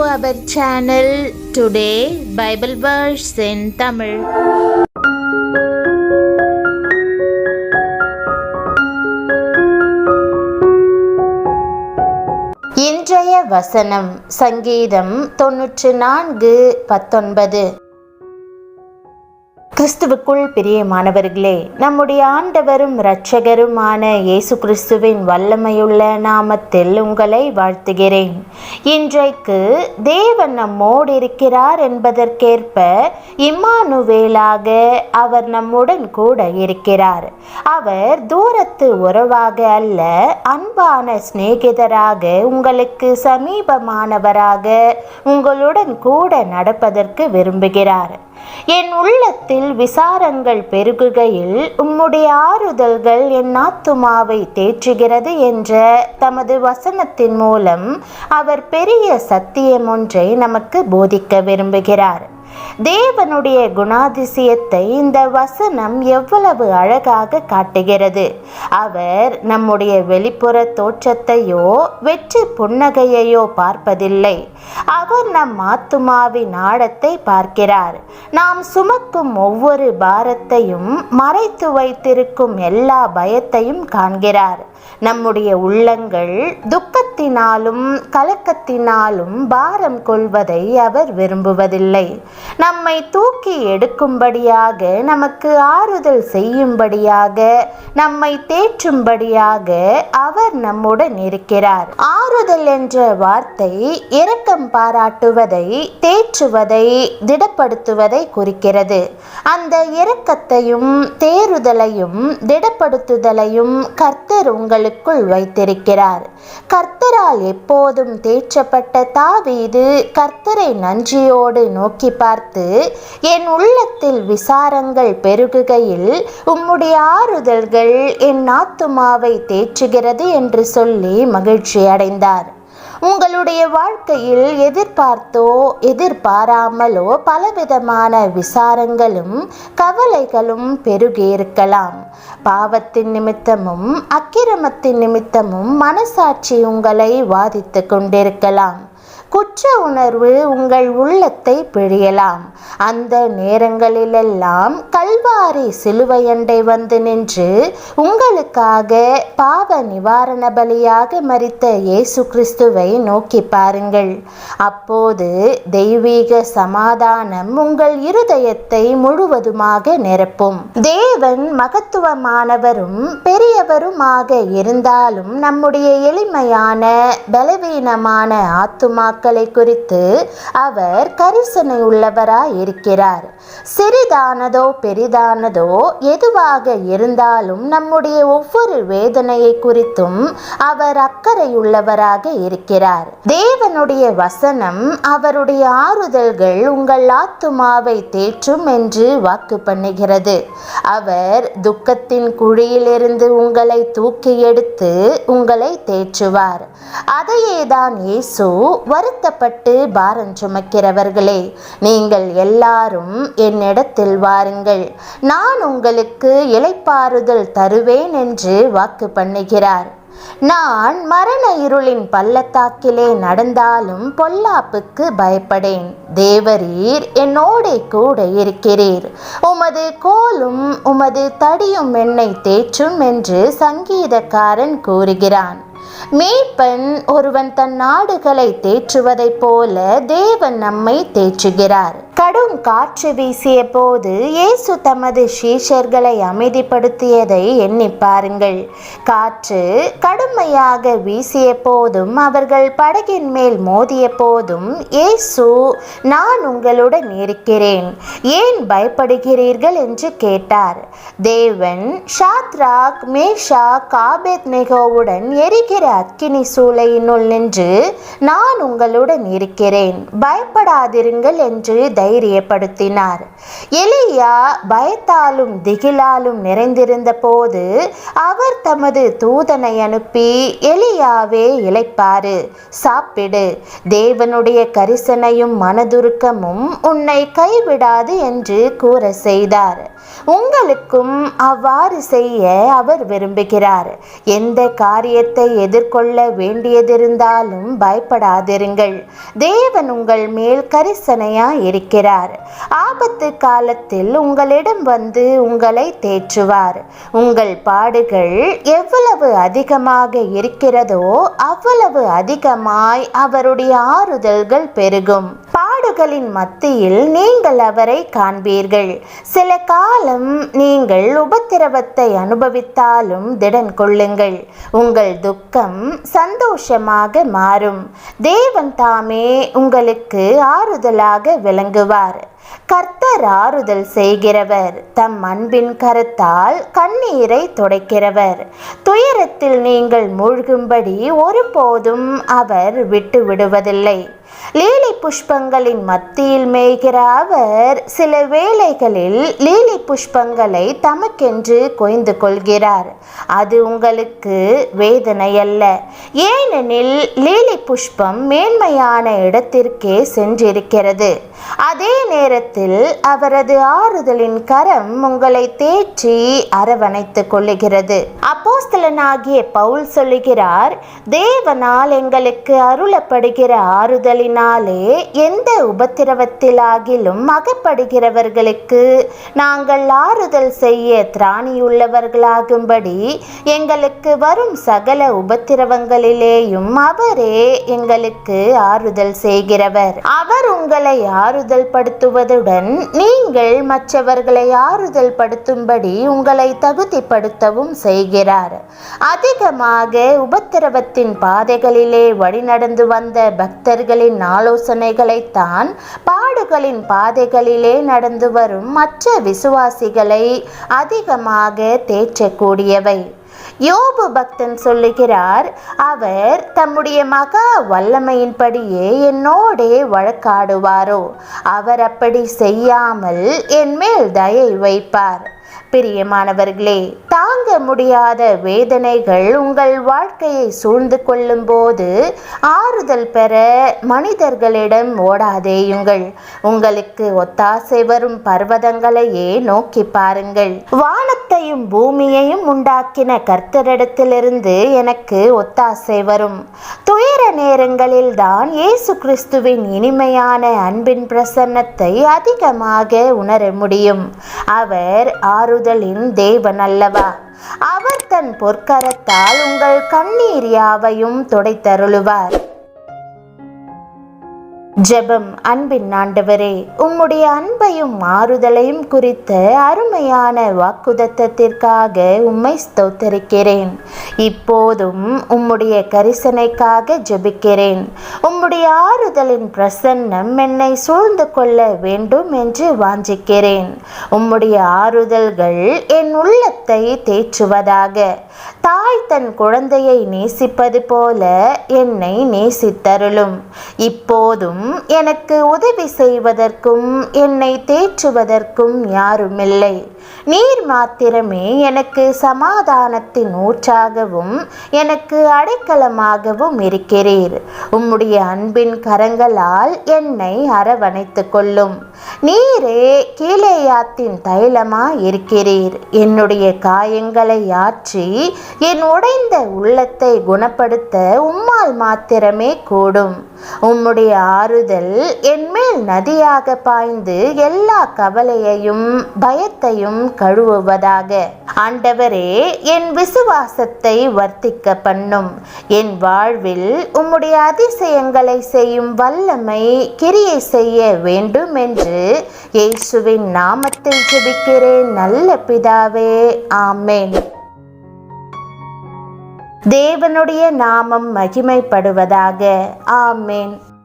our channel. Today Bible verse in Tamil. இன்றைய வசனம் சங்கீதம் 94:19. கிறிஸ்துவுக்குள் பிரியமானவர்களே, நம்முடைய ஆண்டவரும் இரட்சகருமான இயேசு கிறிஸ்துவின் வல்லமையுள்ள நாமத்தில் உங்களை வாழ்த்துகிறேன். இன்றைக்கு தேவன் நம்மோடு இருக்கிறார் என்பதற்கேற்ப இம்மானுவேலாக அவர் நம்முடன் கூட இருக்கிறார். அவர் தூரத்து உறவாக அல்ல, அன்பான சிநேகிதராக, உங்களுக்கு சமீபமானவராக உங்களுடன் கூட நடப்பதற்கு விரும்புகிறார். என் உள்ளத்தில் விசாரங்கள் பெருகுகையில் உம்முடைய ஆறுதல்கள் என் ஆத்துமாவை தேற்றுகிறது என்ற தமது வசனத்தின் மூலம் அவர் பெரிய சத்தியம் ஒன்றை நமக்கு போதிக்க விரும்புகிறார். தேவனுடைய குணாதிசயத்தை இந்த வசனம் எவ்வளவு அழகாக காட்டுகிறது. அவர் நம்முடைய வெளிப்புற தோற்றத்தையோ வெற்றி புன்னகையையோ பார்ப்பதில்லை. அவர் நம் ஆத்துமாவின் ஆழத்தை பார்க்கிறார். நாம் சுமக்கும் ஒவ்வொரு பாரத்தையும், மறைத்து வைத்திருக்கும் எல்லா பயத்தையும் காண்கிறார். நம்முடைய உள்ளங்கள் துக்கத்தினாலும் கலக்கத்தினாலும் பாரம் கொள்வதை அவர் விரும்புவதில்லை. நம்மை தூக்கி எடுக்கும்படியாக, நமக்கு ஆறுதல் செய்யும்படியாக, நம்மை தேற்றும்படியாக அவர் நம்முடன் இருக்கிறார். ஆறுதல் என்ற வார்த்தை இரக்கம் பாராட்டுவதை, தேற்றுவதை, திடப்படுத்துவதை குறிக்கிறது. அந்த இரக்கத்தையும் தேறுதலையும் திடப்படுத்துதலையும் கர்த்தர் உங்களுக்குள் வைத்திருக்கிறார். கர்த்தரால் எப்போதும் தேற்றப்பட்ட தாவீது கர்த்தரை நன்றியோடு நோக்கி பார்த்து, என் உள்ளத்தில் விசாரங்கள் பெருகுகையில் உம்முடைய ஆறுதல்கள் என் ஆத்துமாவை தேற்றுகிறது என்று சொல்லி மகிழ்ச்சி அடைந்தார். உங்களுடைய வாழ்க்கையில் எதிர்பார்த்தோ எதிர்பாராமலோ பலவிதமான விசாரங்களும் கவலைகளும் பெருகியிருக்கலாம். பாவத்தின் நிமித்தமும் அக்கிரமத்தின் நிமித்தமும் மனசாட்சி உங்களை வாதித்து கொண்டிருக்கலாம். குற்ற உணர்வு உங்கள் உள்ளத்தை பிழியலாம். அந்த நேரங்களிலெல்லாம் கல்வாரி சிலுவையண்டை வந்து நின்று உங்களுக்காக பாவ நிவாரண பலியாக மரித்த இயேசு கிறிஸ்துவை நோக்கி பாருங்கள். அப்போது தெய்வீக சமாதானம் உங்கள் இருதயத்தை முழுவதுமாக நிரப்பும். தேவன் மகத்துவமானவரும் பெரியவருமாக இருந்தாலும் நம்முடைய எளிமையான பலவீனமான ஆத்துமாக்களை குறித்து அவர் கரிசனை உள்ளவராய் இருக்கிறார். சிறிதானதோ பெரிதானதோ எதுவாக இருந்தாலும் நம்முடைய ஒவ்வொரு வேதனையை குறித்தும் அவர் அக்கறையுள்ளவராக இருக்கிறார். தேவனுடைய வசனம், அவருடைய ஆறுதல்கள் உங்கள் ஆத்துமாவை தேற்றும் என்று வாக்கு பண்ணுகிறது. அவர் துக்கத்தின் குழியிலிருந்து உங்களை தூக்கி எடுத்து உங்களை தேற்றுவார். அதையேதான் இயேசு, வருத்தப்பட்டு பாரம் சுமக்கிறவர்களே, நீங்கள் எல்லாரும் என்னிடத்தில் வாருங்கள், நான் உங்களுக்கு இளைப்பாறுதல் தருவேன் என்று வாக்கு பண்ணுகிறார். நான் மரண இருளின் பள்ளத்தாக்கிலே நடந்தாலும் பொல்லாப்புக்கு பயப்படேன். தேவரீர் என்னோடே கூட இருக்கிறீர். உமது கோலும் உமது தடியும் என்னை தேற்றும் என்று சங்கீதக்காரன் கூறுகிறான். மேய்ப்பன் ஒருவன் தன் ஆடுகளை தேற்றுவதைப் போல தேவன் நம்மை தேற்றுகிறார். கடும் காற்று வீசிய போது இயேசு தமது சீஷர்களை அமைதிப்படுத்தியதை எண்ணி பாருங்கள். காற்று கடுமையாக வீசிய போதும் அவர்கள் படகின் மேல் மோதிய போதும் இயேசு, நான் உங்களுடன் இருக்கிறேன், ஏன் பயப்படுகிறீர்கள் என்று கேட்டார். தேவன் ஷாத்ராக், மேஷாக், ஆபேத்நேகோவுடன் எரிகிற அக்கினி சூளையினுள் நின்று, நான் உங்களுடன் இருக்கிறேன், பயப்படாதிருங்கள் என்று தைரியப்படுத்தினார். எலியா பயத்தாலும் திகிலாலும் நிறைந்திருந்த போது அவர் தமது தூதனை அனுப்பி, எலியாவே இளைப்பாறு, சாப்பிடு, தேவனுடைய கரிசனையும் மனதுருக்கமும் உன்னை கைவிடாது என்று கூற செய்தார். உங்களுக்கும் அவ்வாறு செய்ய அவர் விரும்புகிறார். எந்த காரியத்தை எதிர்கொள்ள வேண்டியதிருந்தாலும் பயப்படாதிருங்கள். தேவன் உங்கள் மேல் கரிசனையாய் இருக்கிறார். ஆபத்து காலத்தில் உங்களிடம் வந்து உங்களை தேற்றுவார். உங்கள் பாடுகள் எவ்வளவு அதிகமாக இருக்கிறதோ அவ்வளவு அதிகமாய் அவருடைய ஆறுதல்கள் பெருகும். பாடுகளின் மத்தியில் நீங்கள் அவரை காண்பீர்கள். சில காலம் நீங்கள் உபத்திரவத்தை அனுபவித்தாலும் திடன் கொள்ளுங்கள். உங்கள் துக்கம் சந்தோஷமாக மாறும். தேவன் தாமே உங்களுக்கு ஆறுதலாக விளங்குவார். கர்த்தர் ஆறுதல் செய்கிறவர், தம் அன்பின் கரத்தால் கண்ணீரை துடைக்கிறவர். துயரத்தில் நீங்கள் மூழ்கும்படி ஒருபோதும் அவர் விட்டு விடுவதில்லை. லீலி புஷ்பங்களின் மத்தியில் மேய்கிற அவர் சில வேளைகளில் லீலி புஷ்பங்களை தமக்கென்று கொய்ந்து கொள்கிறார். அது உங்களுக்கு வேதனை அல்ல, ஏனெனில் லீலி புஷ்பம் மேன்மையான இடத்திற்கே சென்றிருக்கிறது. அதே நேரத்தில் அவரது ஆறுதலின் கரம் உங்களை தேற்றி அரவணைத்துக் கொள்ளுகிறது. அப்போஸ்தலனாகிய பவுல் சொல்லுகிறார், தேவனால் எங்களுக்கு அருளப்படுகிற ஆறுதலினாலே எந்த உபத்திரவத்திலாகிலும் அகப்படுகிறவர்களுக்கு நாங்கள் ஆறுதல் செய்ய திராணியுள்ளவர்களாகும்படி எங்களுக்கு வரும் சகல உபத்திரவங்களிலேயும் அவரே எங்களுக்கு ஆறுதல் செய்கிறவர். அவர் உங்களை ஆறுதல் படுத்துவதுடன் நீங்கள் மற்றவர்களை ஆறுதல் படுத்தும்படி உங்களை தகுதிப்படுத்தவும் செய்கிறார். அதிகமாக உபத்திரவத்தின் பாதைகளிலே வழிநடந்து வந்த பக்தர்களின் ஆலோசனைகளைத்தான் பாடுகளின் பாதைகளிலே நடந்து வரும் மற்ற விசுவாசிகளை அதிகமாக தேற்றக்கூடியவை. யோபு பக்தன் சொல்லுகிறார், அவர் தம்முடைய மகா வல்லமையின்படியே என்னோடே வழக்காடுவாரோ? அவர் அப்படி செய்யாமல் என் மேல் தயை வைப்பார். பிரியமானவர்களே, தாங்க முடியாத வேதனைகள் உங்கள் வாழ்க்கையை சூழ்ந்து கொள்ளும் போது ஆறுதல் பெற மனிதர்களிடம் ஓடாதேயுங்கள். உங்களுக்கு ஒத்தாசை வரும் பர்வதங்களையே நோக்கி பாருங்கள். வானத்தையும் பூமியையும் உண்டாக்கின கர்த்தரிடத்திலிருந்து எனக்கு ஒத்தாசை வரும். துயர நேரங்களில் தான் இயேசு கிறிஸ்துவின் இனிமையான அன்பின் பிரசன்னத்தை அதிகமாக உணர முடியும். அவர் ஆறுதலின் தேவன் அல்லவா? அவர் தன் பொற்கரத்தால் உங்கள் கண்ணீர் யாவையும் துடைத்தருளுவார். ஜெபம். அன்பின் ஆண்டவரே, உம்முடைய அன்பையும் ஆறுதலையும் குறித்த அருமையான வாக்குதத்தத்திற்காக உம்மை ஸ்தோத்தரிக்கிறேன். இப்போதும் உம்முடைய கரிசனைக்காக ஜெபிக்கிறேன். உம்முடைய ஆறுதலின் பிரசன்னம் என்னை சூழ்ந்து கொள்ள வேண்டும் என்று வாஞ்சிக்கிறேன். உம்முடைய ஆறுதல்கள் என் உள்ளத்தை தேற்றுவதாக. தாய் தன் குழந்தையை நேசிப்பது போல என்னை நேசித்தருளும். இப்போதும் எனக்கு உதவி செய்வதற்கும் என்னை தேற்றுவதற்கும் யாருமில்லை. நீர் மாத்திரமே எனக்கு சமாதானத்தின் ஊற்றாகவும் எனக்கு அடைக்கலமாகவும் இருக்கிறீர். உம்முடைய அன்பின் கரங்களால் என்னை அரவணைத்துக் கொள்ளும். நீரே கீலேயாத்தின் தைலமாய் இருக்கிறீர். என்னுடைய காயங்களை ஆற்றி என் உடைந்த உள்ளத்தை குணப்படுத்த உம்மால் மாத்திரமே கூடும். உம்முடைய ஆறுதல் என்மேல் நதியாக பாய்ந்து எல்லா கவலையையும் பயத்தையும் கழுவுவதாக. ஆண்டவரே, என் விசுவாசத்தை வர்த்திக்க பண்ணும். என் வாழ்வில் உம்முடைய அதிசயங்களை செய்யும் வல்லமை கிரியை செய்ய வேண்டும் என்று இயேசுவின் நாமத்தில் ஜெபிக்கிறேன் நல்ல பிதாவே, ஆமென். தேவனுடைய நாமம் மகிமைப்படுவதாக. ஆமென்.